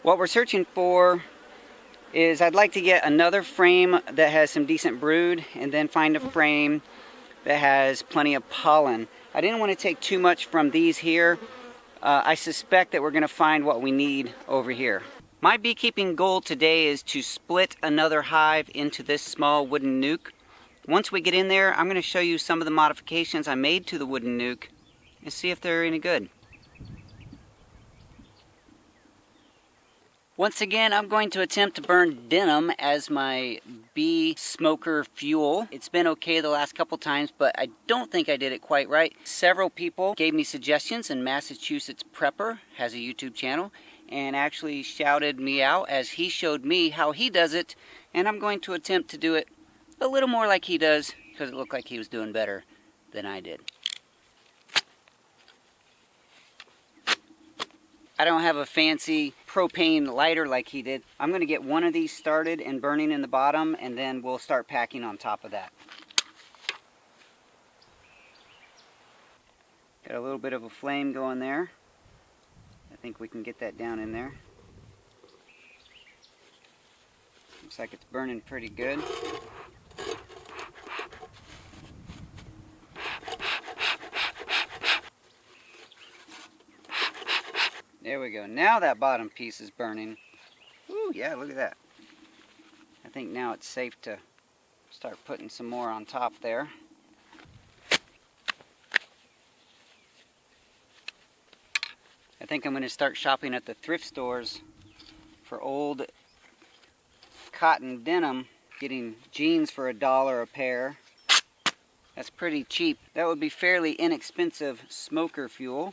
What we're searching for is I'd like to get another frame that has some decent brood and then find a frame that has plenty of pollen. I didn't want to take too much from these here. I suspect that we're going to find what we need over here. My beekeeping goal today is to split another hive into this small wooden nuke. Once we get in there, I'm going to show you some of the modifications I made to the wooden nuke and see if they're any good. Once again, I'm going to attempt to burn denim as my bee smoker fuel. It's been okay the last couple times, but I don't think I did it quite right. Several people gave me suggestions, and Massachusetts Prepper has a YouTube channel and actually shouted me out as he showed me how he does it, and I'm going to attempt to do it a little more like he does because it looked like he was doing better than I did. I don't have a fancy propane lighter like he did. I'm going to get one of these started and burning in the bottom, and then we'll start packing on top of that. Got a little bit of a flame going there. I think we can get that down in there. Looks like it's burning pretty good. There we go. Now that bottom piece is burning. Ooh, yeah, look at that. I think now it's safe to start putting some more on top there. I think I'm going to start shopping at the thrift stores for old cotton denim, getting jeans for $1 a pair. That's pretty cheap. That would be fairly inexpensive smoker fuel.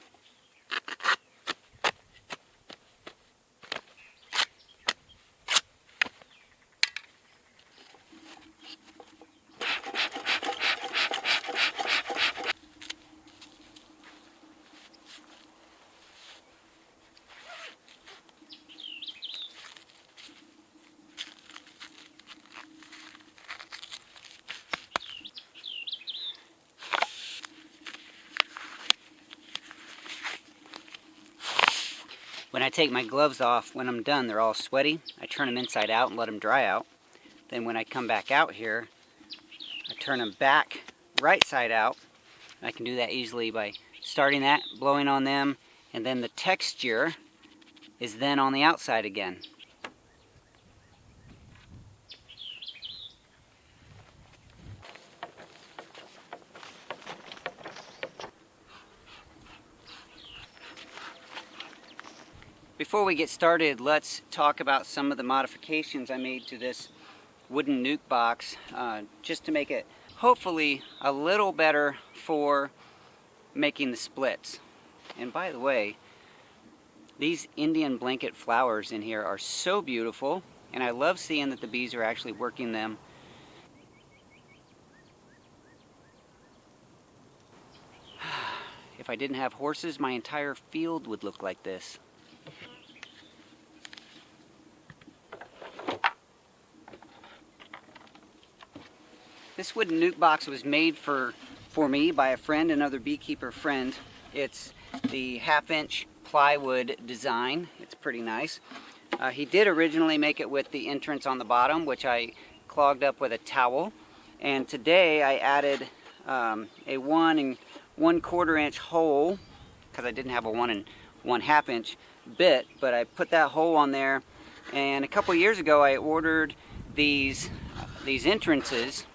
When I take my gloves off, when I'm done, they're all sweaty. I turn them inside out and let them dry out. Then when I come back out here, I turn them back right side out. I can do that easily by starting that, blowing on them, and then the texture is then on the outside again. Before we get started, let's talk about some of the modifications I made to this wooden nuke box, just to make it hopefully a little better for making the splits. And by the way, these Indian blanket flowers in here are so beautiful, and I love seeing that the bees are actually working them. If I didn't have horses, my entire field would look like this. This wooden nuke box was made for me by a friend, another beekeeper friend. It's the 1/2-inch plywood design. It's pretty nice. He did originally make it with the entrance on the bottom, which I clogged up with a towel. And today I added a 1 1/4 inch hole, because I didn't have a 1 1/2 inch bit, but I put that hole on there. And a couple years ago I ordered these entrances,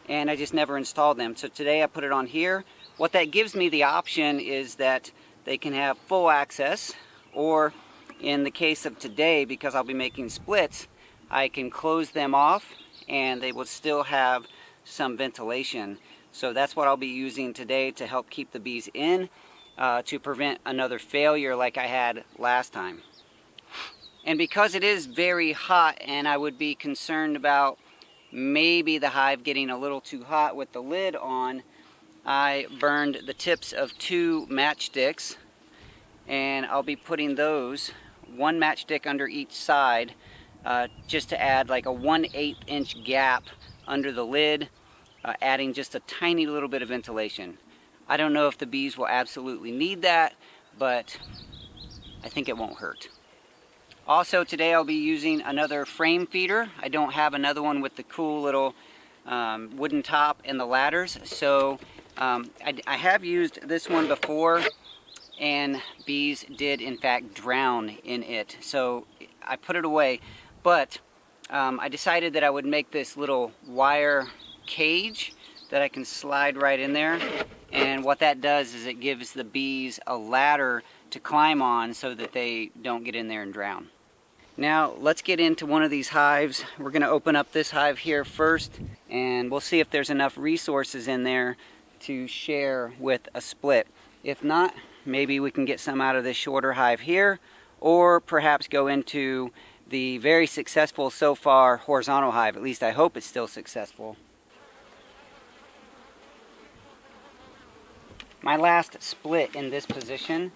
and I just never installed them. So today I put it on here. What that gives me the option is that they can have full access, or in the case of today, because I'll be making splits, I can close them off and they will still have some ventilation. So that's what I'll be using today to help keep the bees in, to prevent another failure like I had last time. And because it is very hot, and I would be concerned about maybe the hive getting a little too hot with the lid on, I burned the tips of 2 matchsticks, and I'll be putting those, 1 matchstick under each side, just to add like a 1/8 inch gap under the lid, adding just a tiny little bit of ventilation. I don't know if the bees will absolutely need that, but I think it won't hurt. Also today I'll be using another frame feeder. I don't have another one with the cool little wooden top and the ladders, so I have used this one before, and bees did in fact drown in it, so I put it away. But I decided that I would make this little wire cage that I can slide right in there, and what that does is it gives the bees a ladder to climb on so that they don't get in there and drown. Now let's get into one of these hives. We're going to open up this hive here first, and we'll see if there's enough resources in there to share with a split. If not, maybe we can get some out of this shorter hive here, or perhaps go into the very successful so far horizontal hive. At least I hope it's still successful. My last split in this position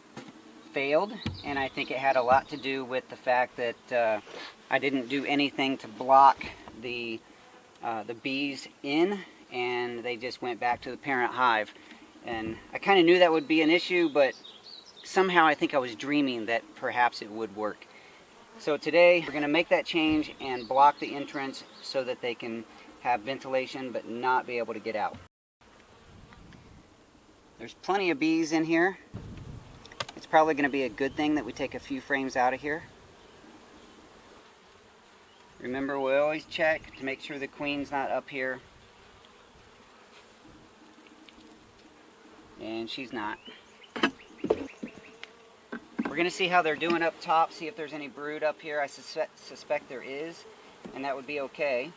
failed, and I think it had a lot to do with the fact that I didn't do anything to block the bees in, and they just went back to the parent hive. And I kind of knew that would be an issue, but somehow I think I was dreaming that perhaps it would work. So today we're going to make that change and block the entrance so that they can have ventilation but not be able to get out. There's plenty of bees in here. It's probably going to be a good thing that we take a few frames out of here. Remember, we always check to make sure the queen's not up here. And she's not. We're going to see how they're doing up top, see if there's any brood up here. I suspect there is, and that would be okay.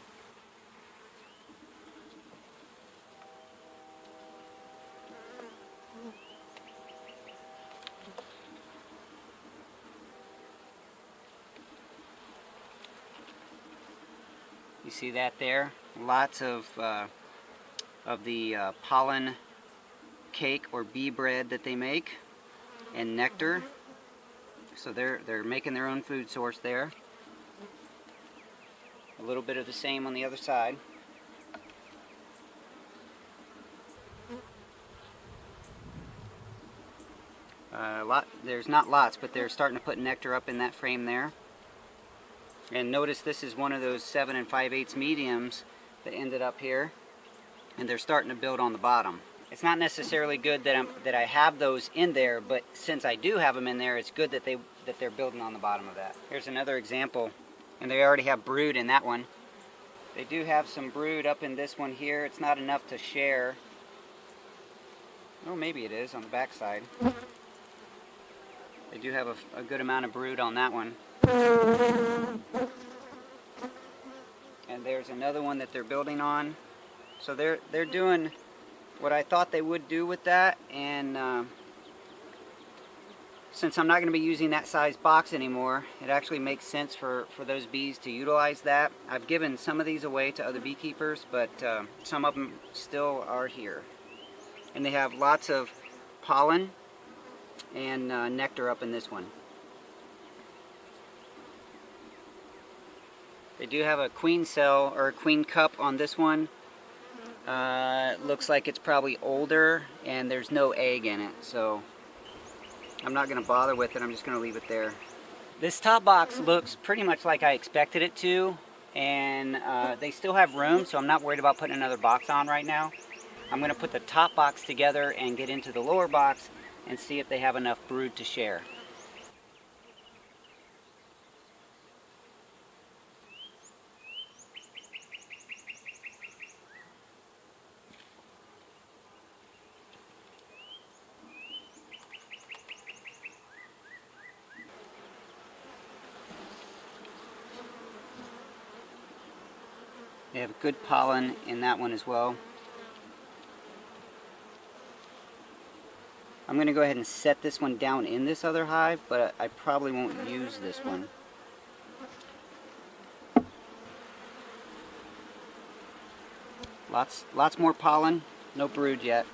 You see that there? Lots of the pollen cake or bee bread that they make, and nectar. So they're making their own food source there. A little bit of the same on the other side. There's not lots, but they're starting to put nectar up in that frame there. And notice this is one of those 7 5/8 mediums that ended up here, and they're starting to build on the bottom. It's not necessarily good that I have those in there, but since I do have them in there, it's good that they're building on the bottom of that. Here's another example, and they already have brood in that one. They do have some brood up in this one here. It's not enough to share. Oh, maybe it is on the back side. They do have a good amount of brood on that one. And there's another one that they're building on. So they're doing what I thought they would do with that, and since I'm not going to be using that size box anymore, it actually makes sense for those bees to utilize that. I've given some of these away to other beekeepers, but some of them still are here. And they have lots of pollen and nectar up in this one. They do have a queen cell or a queen cup on this one. Looks like it's probably older, and there's no egg in it, so I'm not going to bother with it. I'm just going to leave it there. This top box looks pretty much like I expected it to, and they still have room, so I'm not worried about putting another box on right now. I'm going to put the top box together and get into the lower box and see if they have enough brood to share. They have good pollen in that one as well. I'm going to go ahead and set this one down in this other hive, but I probably won't use this one. Lots more pollen, no brood yet.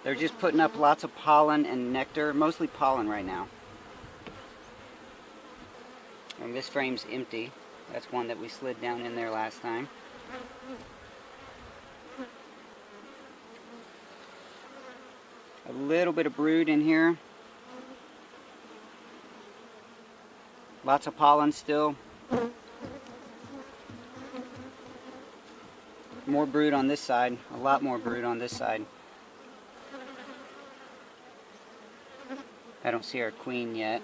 They're just putting up lots of pollen and nectar, mostly pollen right now. And this frame's empty. That's one that we slid down in there last time. A little bit of brood in here. Lots of pollen still. More brood on this side, a lot more brood on this side. I don't see our queen yet,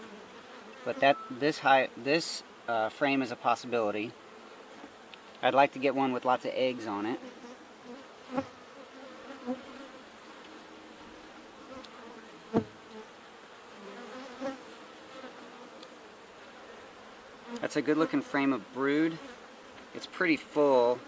but this frame is a possibility. I'd like to get one with lots of eggs on it. That's a good looking frame of brood. It's pretty full.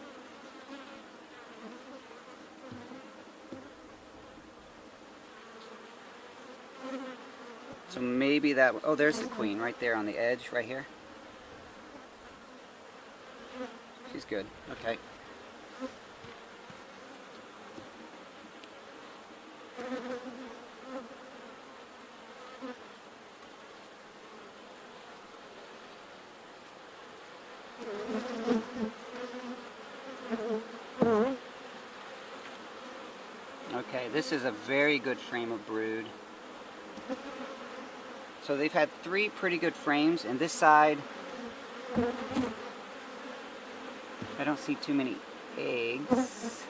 So maybe that, oh, there's the queen right there on the edge, right here. She's good, okay. Okay, this is a very good frame of brood. So they've had 3 pretty good frames, and this side, I don't see too many eggs.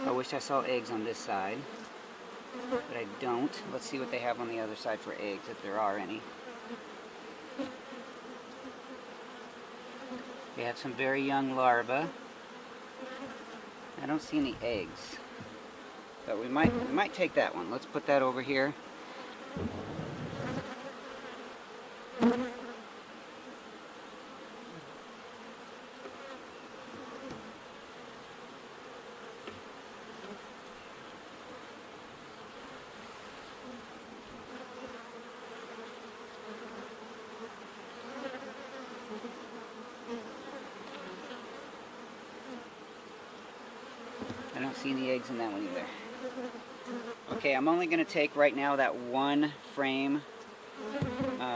I wish I saw eggs on this side, but I don't. Let's see what they have on the other side for eggs, if there are any. They have some very young larvae. I don't see any eggs, but we might take that one. Let's put that over here. I don't see any eggs in that one either. Okay, I'm only going to take right now that one frame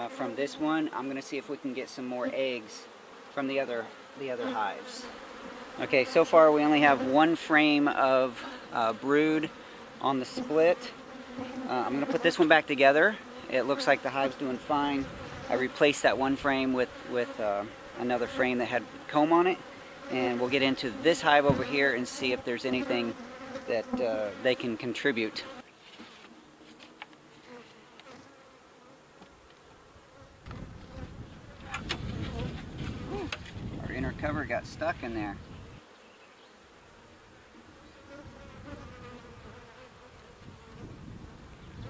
from this one. I'm going to see if we can get some more eggs from the other hives. Okay, so far we only have one frame of brood on the split. I'm going to put this one back together. It looks like the hive's doing fine. I replaced that one frame with another frame that had comb on it. And we'll get into this hive over here and see if there's anything that they can contribute. Our inner cover got stuck in there.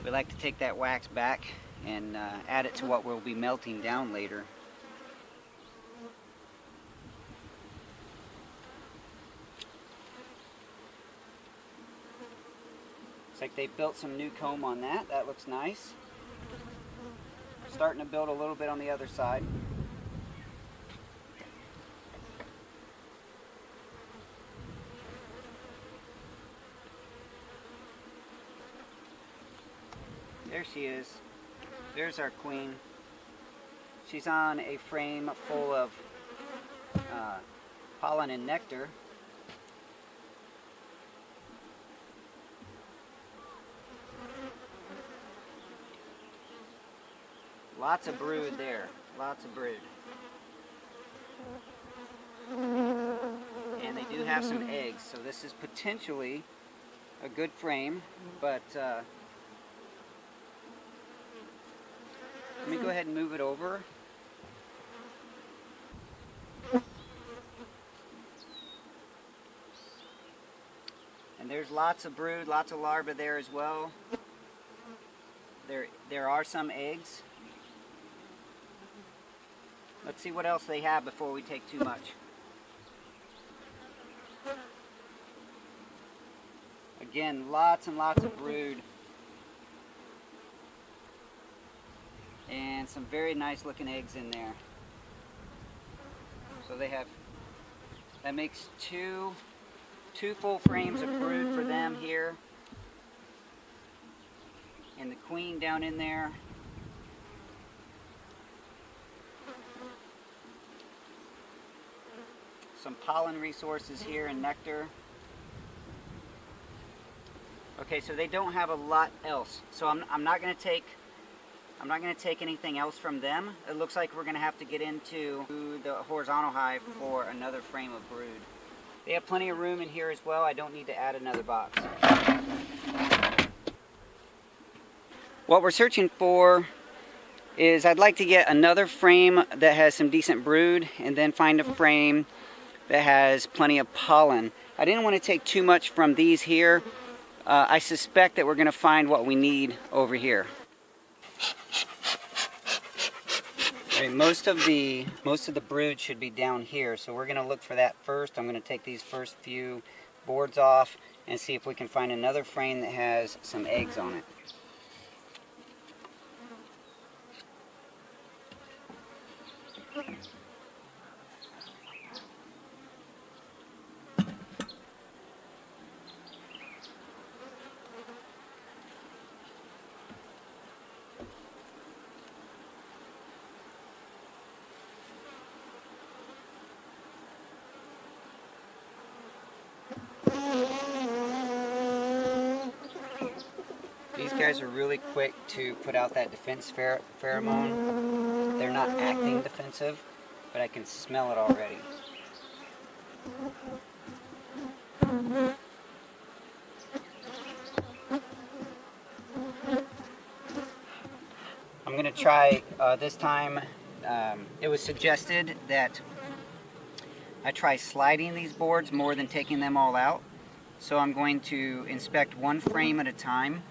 We like to take that wax back and add it to what we'll be melting down later. Looks like they built some new comb on that. That looks nice. Starting to build a little bit on the other side. There she is. There's our queen. She's on a frame full of pollen and nectar. Lots of brood there. Lots of brood. And they do have some eggs, so this is potentially a good frame, but let me go ahead and move it over. And there's lots of brood, lots of larvae there as well. There are some eggs. Let's see what else they have before we take too much. Again, lots and lots of brood. And some very nice looking eggs in there. So they have, that makes two full frames of brood for them here. And the queen down in there. Some pollen resources here and nectar. Okay, so they don't have a lot else. So I'm not going to take I'm not going to take anything else from them. It looks like we're going to have to get into the horizontal hive for another frame of brood. They have plenty of room in here as well. I don't need to add another box. What we're searching for is I'd like to get another frame that has some decent brood and then find a frame that has plenty of pollen. I didn't want to take too much from these here. I suspect that we're going to find what we need over here. Okay, most of the brood should be down here, so we're going to look for that first. I'm going to take these first few boards off and see if we can find another frame that has some eggs on it. These guys are really quick to put out that defense pheromone. They're not acting defensive, but I can smell it already. I'm going to try this time. It was suggested that I try sliding these boards more than taking them all out. So I'm going to inspect one frame at a time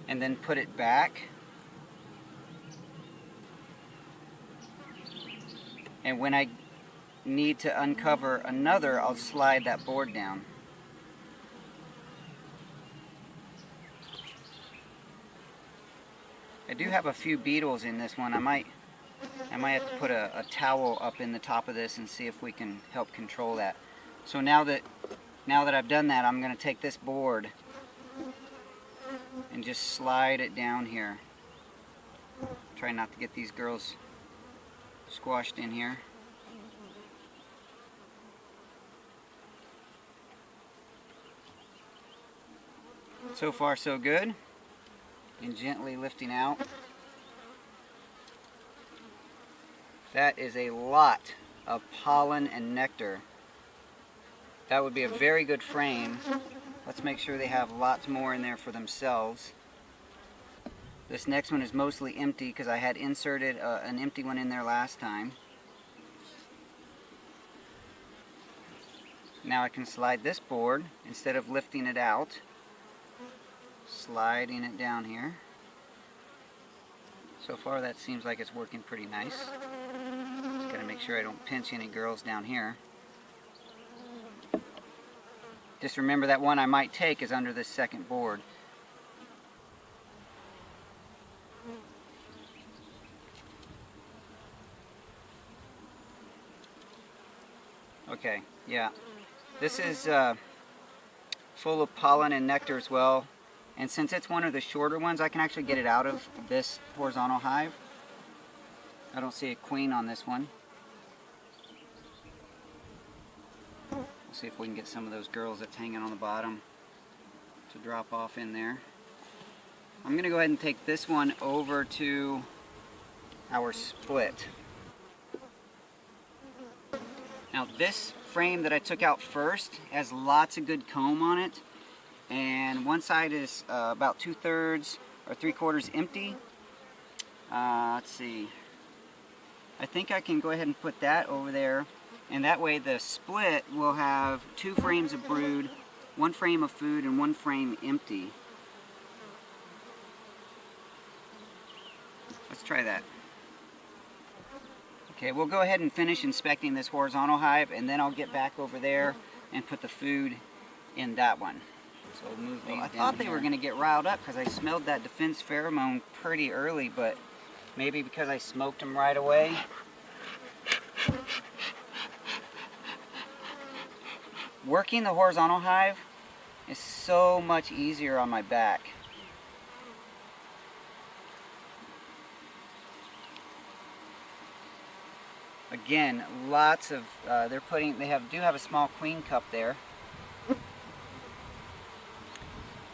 and then put it back. And when I need to uncover another, I'll slide that board down. I do have a few beetles in this one. I might have to put a towel up in the top of this and see if we can help control that. So now that I've done that, I'm going to take this board and just slide it down here. Try not to get these girls squashed in here. So far so good. And gently lifting out. That is a lot of pollen and nectar. That would be a very good frame. Let's make sure they have lots more in there for themselves. This next one is mostly empty because I had inserted an empty one in there last time. Now I can slide this board instead of lifting it out. Sliding it down here. So far that seems like it's working pretty nice. Just gotta make sure I don't pinch any girls down here. Just remember that one I might take is under this second board. Okay, yeah. This is full of pollen and nectar as well. And since it's one of the shorter ones, I can actually get it out of this horizontal hive. I don't see a queen on this one. We'll see if we can get some of those girls that's hanging on the bottom to drop off in there. I'm going to go ahead and take this one over to our split. Now this frame that I took out first has lots of good comb on it. And one side is about 2/3 or 3/4 empty. Let's see. I think I can go ahead and put that over there, and that way the split will have 2 frames of brood, 1 frame of food, and 1 frame empty. Let's try that. Okay, we'll go ahead and finish inspecting this horizontal hive, and then I'll get back over there and put the food in that one. So we'll move these down. I thought they were going to get riled up because I smelled that defense pheromone pretty early, but maybe because I smoked them right away. Working the horizontal hive is so much easier on my back. Again, lots of do have a small queen cup there.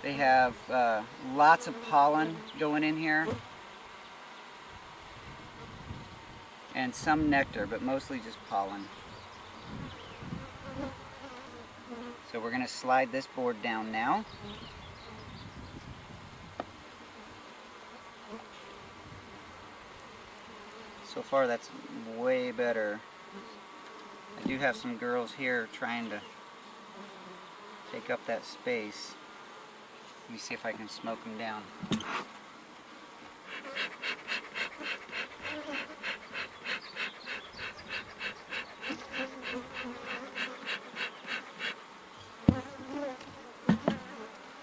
They have lots of pollen going in here and some nectar, but mostly just pollen. So we're going to slide this board down now. So far that's way better. I do have some girls here trying to take up that space. Let me see if I can smoke them down.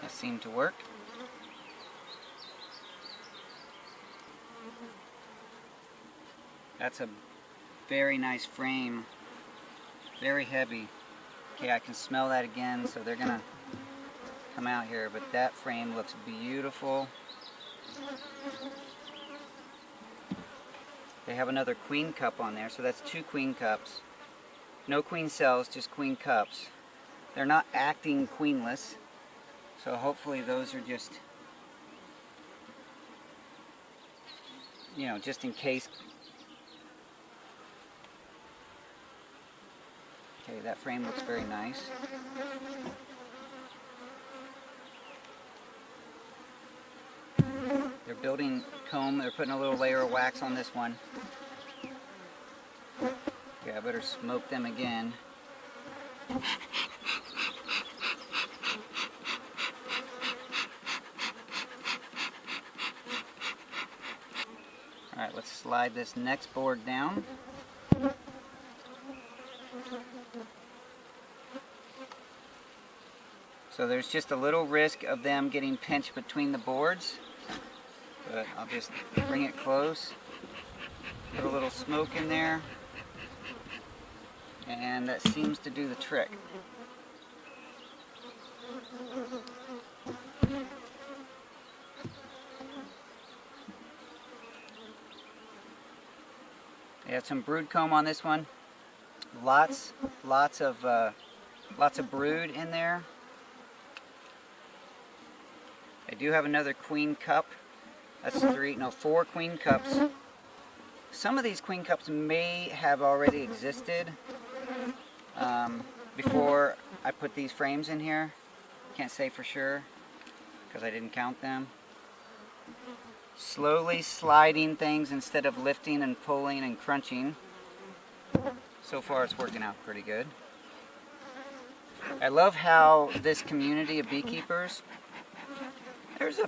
That seemed to work. That's a very nice frame, very heavy. Okay, I can smell that again, so they're gonna come out here, but that frame looks beautiful. They have another queen cup on there, so that's 2 queen cups. No queen cells, just queen cups. They're not acting queenless, so hopefully those are just, you know, just in case. Okay, that frame looks very nice. They're building comb. They're putting a little layer of wax on this one. Okay, I better smoke them again. Alright, let's slide this next board down. So there's just a little risk of them getting pinched between the boards, but I'll just bring it close, put a little smoke in there, and that seems to do the trick. They have some brood comb on this one. Lots of brood in there. I do have another queen cup. That's 4 queen cups. Some of these queen cups may have already existed before I put these frames in here. Can't say for sure because I didn't count them. Slowly sliding things instead of lifting and pulling and crunching. So far it's working out pretty good. I love how this community of beekeepers, there's a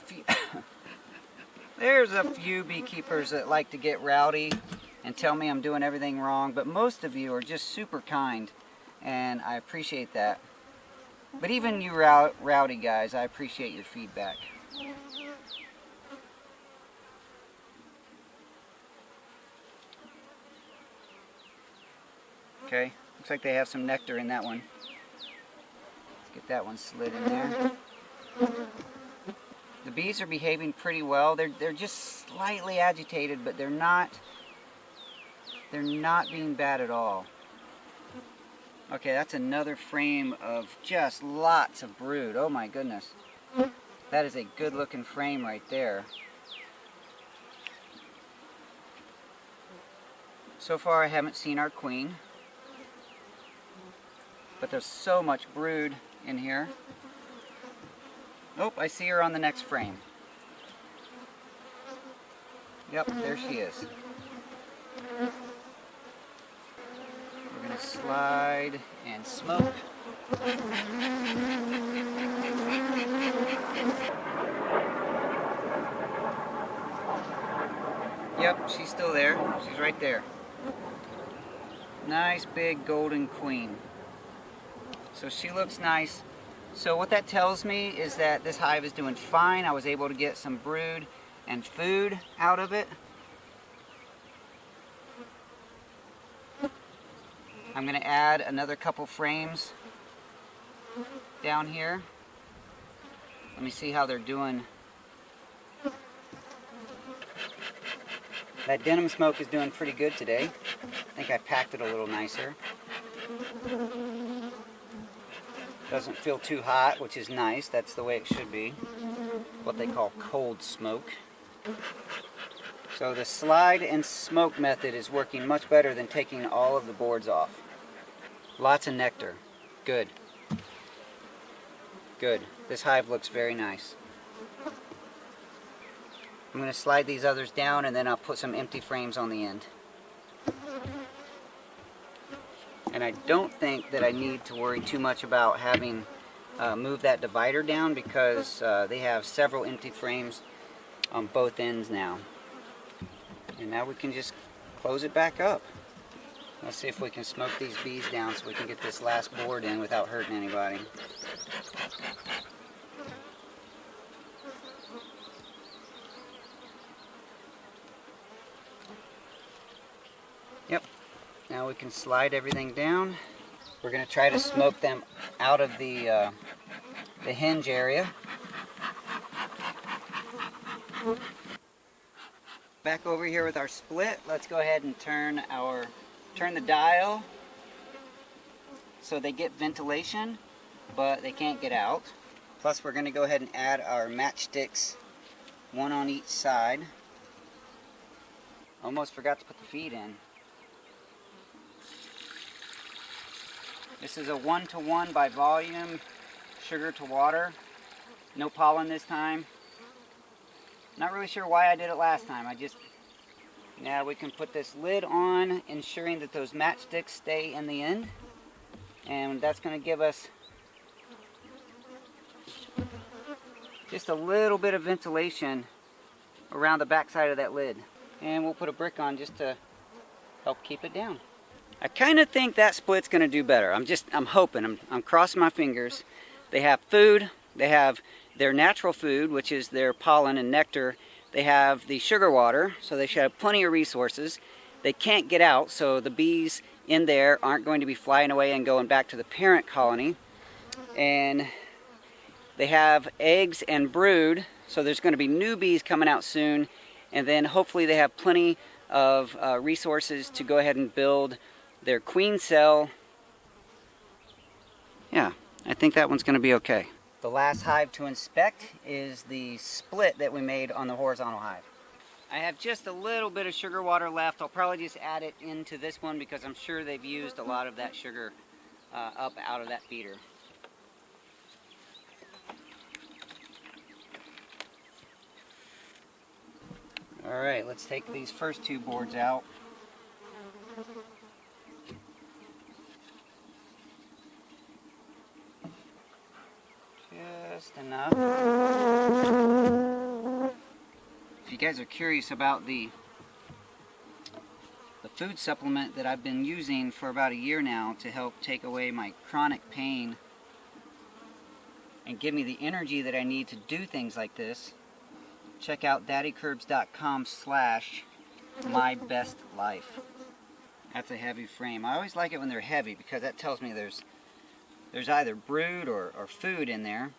few beekeepers that like to get rowdy and tell me I'm doing everything wrong, but most of you are just super kind, and I appreciate that. But even you rowdy guys, I appreciate your feedback. Okay, looks like they have some nectar in that one. Let's get that one slid in there. The bees are behaving pretty well. They're just slightly agitated, but they're not being bad at all. Okay, that's another frame of just lots of brood. Oh my goodness. That is a good looking frame right there. So far I haven't seen our queen, but there's so much brood in here. Oh, I see her on the next frame. Yep, there she is. We're going to slide and smoke. Yep, she's still there. She's right there. Nice big golden queen. So she looks nice. So what that tells me is that this hive is doing fine. I was able to get some brood and food out of it. I'm going to add another couple frames down here. Let me see how they're doing. That denim smoke is doing pretty good today. I think I packed it a little nicer. Doesn't feel too hot, which is nice. That's the way it should be. What they call cold smoke. So the slide and smoke method is working much better than taking all of the boards off. Lots of nectar. Good. Good. This hive looks very nice. I'm going to slide these others down and then I'll put some empty frames on the end. And I don't think that I need to worry too much about having move that divider down because they have several empty frames on both ends now. And now we can just close it back up. Let's see if we can smoke these bees down so we can get this last board in without hurting anybody. Yep. Now we can slide everything down. We're going to try to smoke them out of the hinge area. Back over here with our split, let's go ahead and turn the dial so they get ventilation, but they can't get out. Plus we're going to go ahead and add our matchsticks, one on each side. Almost forgot to put the feed in. This is a 1-to-1 by volume, sugar to water. No pollen this time. Not really sure why I did it last time. Now we can put this lid on, ensuring that those matchsticks stay in the end. And that's going to give us just a little bit of ventilation around the back side of that lid. And we'll put a brick on just to help keep it down. I kind of think that split's going to do better. I'm hoping, I'm crossing my fingers. They have food, they have their natural food, which is their pollen and nectar. They have the sugar water, so they should have plenty of resources. They can't get out, so the bees in there aren't going to be flying away and going back to the parent colony. And they have eggs and brood, so there's going to be new bees coming out soon. And then hopefully they have plenty of resources to go ahead and build their queen cell. Yeah, I think that one's going to be okay. The last hive to inspect is the split that we made on the horizontal hive. I have just a little bit of sugar water left. I'll probably just add it into this one because I'm sure they've used a lot of that sugar up out of that feeder. Alright, let's take these first two boards out. Just enough. If you guys are curious about the food supplement that I've been using for about a year now to help take away my chronic pain and give me the energy that I need to do things like this, check out daddycurbs.com/mybestlife. That's a heavy frame. I always like it when they're heavy because that tells me there's either brood or food in there.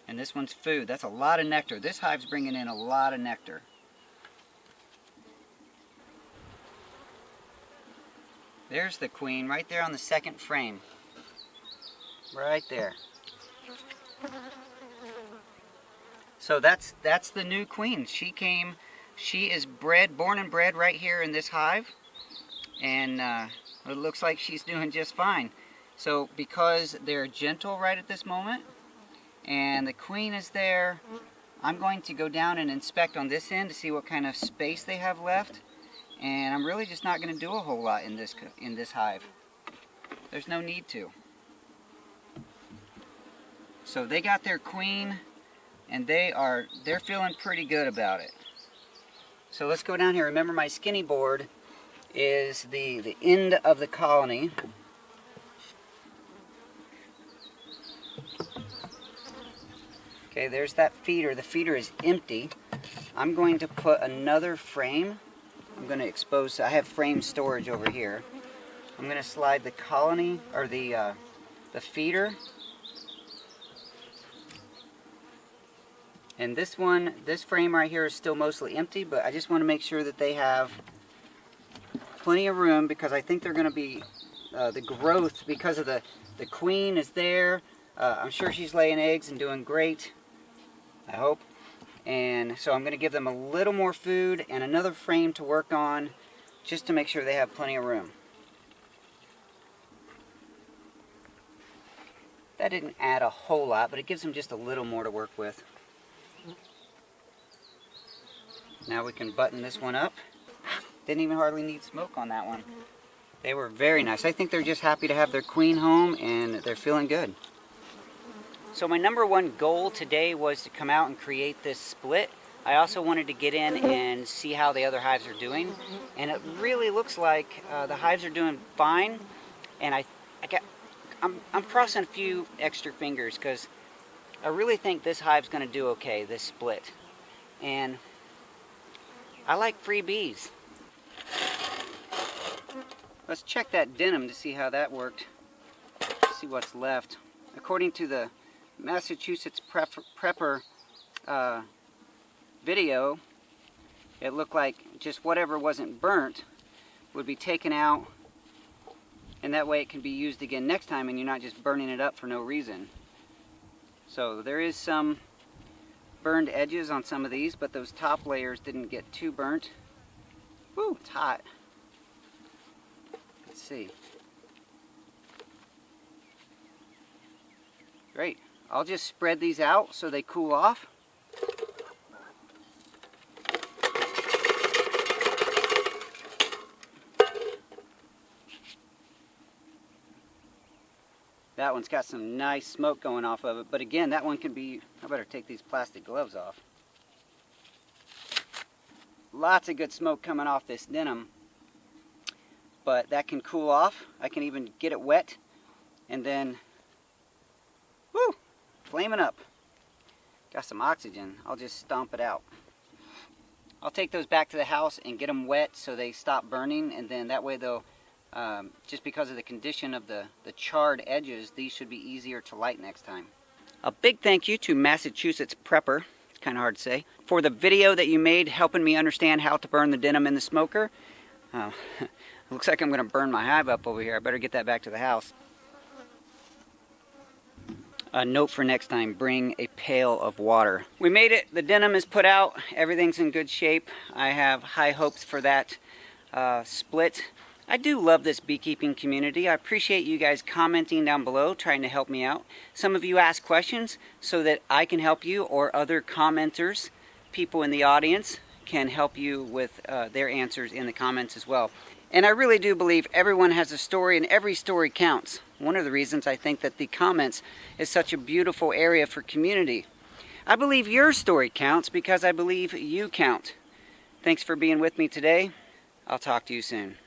And this one's food. That's a lot of nectar. This hive's bringing in a lot of nectar. There's the queen right there on the second frame. Right there. So that's the new queen. She is born and bred right here in this hive. And it looks like she's doing just fine. So because they're gentle right at this moment, and the queen is there, I'm going to go down and inspect on this end to see what kind of space they have left. And I'm really just not going to do a whole lot in this hive. There's no need to. So they got their queen, and they're feeling pretty good about it. So let's go down here. Remember, my skinny board is the end of the colony. Okay, there's that feeder. The feeder is empty. I'm going to put another frame. I'm going to expose, I have frame storage over here. I'm going to slide the colony, or the feeder. And this frame right here is still mostly empty, but I just want to make sure that they have plenty of room because I think they're going to be, the growth, because of the queen is there, I'm sure she's laying eggs and doing great, I hope. And so I'm going to give them a little more food and another frame to work on just to make sure they have plenty of room. That didn't add a whole lot, but it gives them just a little more to work with. Now we can button this one up. Didn't even hardly need smoke on that one. They were very nice. I think they're just happy to have their queen home and they're feeling good. So my number one goal today was to come out and create this split. I also wanted to get in and see how the other hives are doing. And it really looks like the hives are doing fine. And I'm crossing a few extra fingers because I really think this hive's going to do okay, this split. And I like free bees. Let's check that denim to see how that worked. See what's left. According to the Massachusetts Prepper video, it looked like just whatever wasn't burnt would be taken out, and that way it can be used again next time and you're not just burning it up for no reason. So there is some burned edges on some of these, but those top layers didn't get too burnt. Woo, it's hot. Let's see. Great. I'll just spread these out so they cool off. That one's got some nice smoke going off of it, but again, that one can be, I better take these plastic gloves off. Lots of good smoke coming off this denim, but that can cool off. I can even get it wet and then, whoo, flaming up. Got some oxygen. I'll just stomp it out. I'll take those back to the house and get them wet so they stop burning, and then that way they'll, just because of the condition of the charred edges, these should be easier to light next time. A big thank you to Massachusetts Prepper, it's kind of hard to say, for the video that you made helping me understand how to burn the denim in the smoker. Looks like I'm going to burn my hive up over here. I better get that back to the house. A note for next time, bring a pail of water. We made it, the denim is put out, everything's in good shape. I have high hopes for that split. I do love this beekeeping community. I appreciate you guys commenting down below, trying to help me out. Some of you ask questions so that I can help you, or other commenters, people in the audience, can help you with their answers in the comments as well. And I really do believe everyone has a story and every story counts. One of the reasons I think that the comments is such a beautiful area for community. I believe your story counts because I believe you count. Thanks for being with me today. I'll talk to you soon.